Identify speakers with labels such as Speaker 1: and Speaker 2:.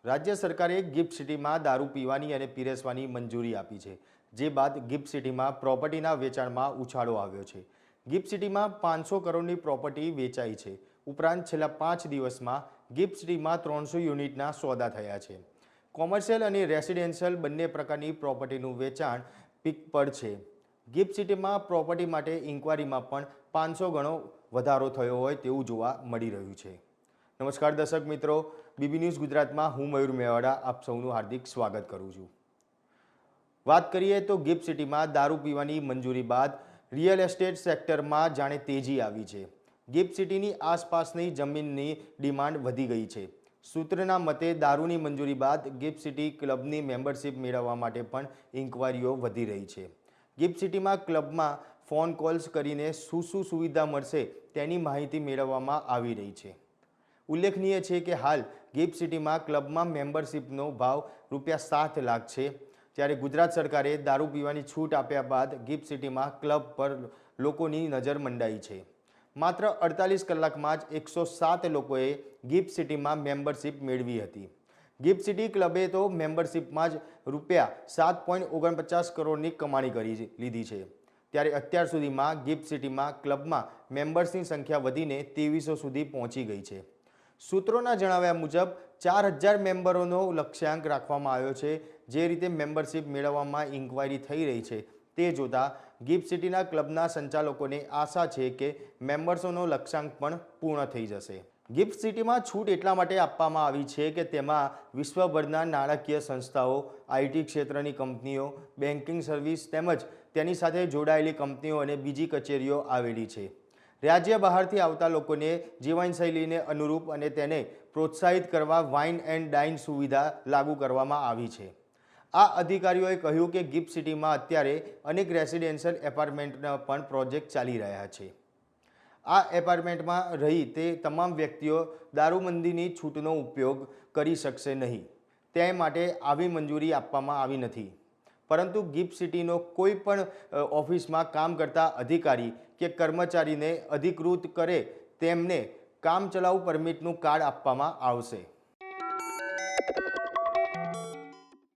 Speaker 1: રાજ્ય સરકારે ગિફ્ટ સિટીમાં દારૂ પીવાની અને પીરસવાની મંજૂરી આપી છે, જે બાદ ગિફ્ટ સિટીમાં પ્રોપર્ટીના વેચાણમાં ઉછાળો આવ્યો છે। ગિફ્ટ સિટીમાં 500 કરોડની પ્રોપર્ટી વેચાઈ છે। ઉપરાંત છેલ્લા 5 દિવસમાં ગિફ્ટ સિટીમાં 300 યુનિટના સોદા થયા છે। કોમર્શિયલ અને રેસિડેન્શિયલ બંને પ્રકારની પ્રોપર્ટીનું વેચાણ પીક પર છે। ગિફ્ટ સિટીમાં પ્રોપર્ટી માટે ઇન્ક્વાયરીમાં પણ 500 ગણો વધારો થયો હોય તેવું જોવા મળી રહ્યું છે। નમસ્કાર દર્શક મિત્રો, બીબી ન્યૂઝ ગુજરાતમાં હું મયુર મેવાડા આપ સૌનું હાર્દિક સ્વાગત કરું છું। વાત કરીએ તો ગિફ્ટ સિટીમાં દારૂ પીવાની મંજૂરી બાદ રિયલ એસ્ટેટ સેક્ટરમાં જાણે તેજી આવી છે। ગિફ્ટ સિટીની આસપાસની જમીનની ડિમાન્ડ વધી ગઈ છે। સૂત્રના મતે દારૂની મંજૂરી બાદ ગિફ્ટ સિટી ક્લબની મેમ્બરશિપ મેળવવા માટે પણ ઇન્ક્વાયરીઓ વધી રહી છે। ગિફ્ટ સિટીમાં ક્લબમાં ફોન કોલ્સ કરીને શું સુવિધા મળશે તેની માહિતી મેળવવામાં આવી રહી છે। ઉલ્લેખનીય છે કે હાલ ગિફ્ટ સિટીમાં ક્લબમાં મેમ્બરશિપનો ભાવ ₹7 લાખ છે। ત્યારે ગુજરાત સરકારે દારૂ પીવાની છૂટ આપ્યા બાદ ગિફ્ટ સિટીમાં ક્લબ પર લોકોની નજર મંડાઈ છે। માત્ર 48 કલાકમાં જ 107 લોકોએ ગિફ્ટ સિટીમાં મેમ્બરશિપ મેળવી હતી। ગિફ્ટ સિટી ક્લબે તો મેમ્બરશિપમાં જ ₹7.49 કરોડની કમાણી કરી લીધી છે। ત્યારે અત્યાર સુધીમાં ગિફ્ટ સિટીમાં ક્લબમાં મેમ્બર્સની સંખ્યા વધીને 2300 સુધી પહોંચી ગઈ છે। સૂત્રોના જણાવ્યા મુજબ 4000 મેમ્બરોનો લક્ષ્યાંક રાખવામાં આવ્યો છે। જે રીતે મેમ્બરશિપ મેળવવામાં ઇન્ક્વાયરી થઈ રહી છે તે જોતા ગિફ્ટ સિટીના ક્લબના સંચાલકોને આશા છે કે મેમ્બર્સોનો લક્ષ્યાંક પણ પૂર્ણ થઈ જશે। ગિફ્ટ સિટીમાં છૂટ એટલા માટે આપવામાં આવી છે કે તેમાં વિશ્વભરના નાણાકીય સંસ્થાઓ, આઈટી ક્ષેત્રની કંપનીઓ, બેન્કિંગ સર્વિસ તેમજ તેની સાથે જોડાયેલી કંપનીઓ અને બીજી કચેરીઓ આવેલી છે। રાજ્ય બહારથી આવતા લોકોને જીવનશૈલીને અનુરૂપ અને તેને પ્રોત્સાહિત કરવા વાઇન એન્ડ ડાઇન સુવિધા લાગુ કરવામાં આવી છે। આ અધિકારીઓએ કહ્યું કે ગિફ્ટ સિટીમાં અત્યારે અનેક રેસિડેન્શિયલ એપાર્ટમેન્ટના પણ પ્રોજેક્ટ ચાલી રહ્યા છે। આ એપાર્ટમેન્ટમાં રહી તે તમામ વ્યક્તિઓ દારૂબંધીની છૂટનો ઉપયોગ કરી શકશે નહીં, તે માટે આવી મંજૂરી આપવામાં આવી નથી। પરંતુ ગિફ્ટ સિટીનો કોઈ પણ ઓફિસમાં કામ કરતા અધિકારી કે કર્મચારીને અધિકૃત કરે તેમને કામચલાઉ પરમિટનું કાર્ડ આપવામાં આવશે।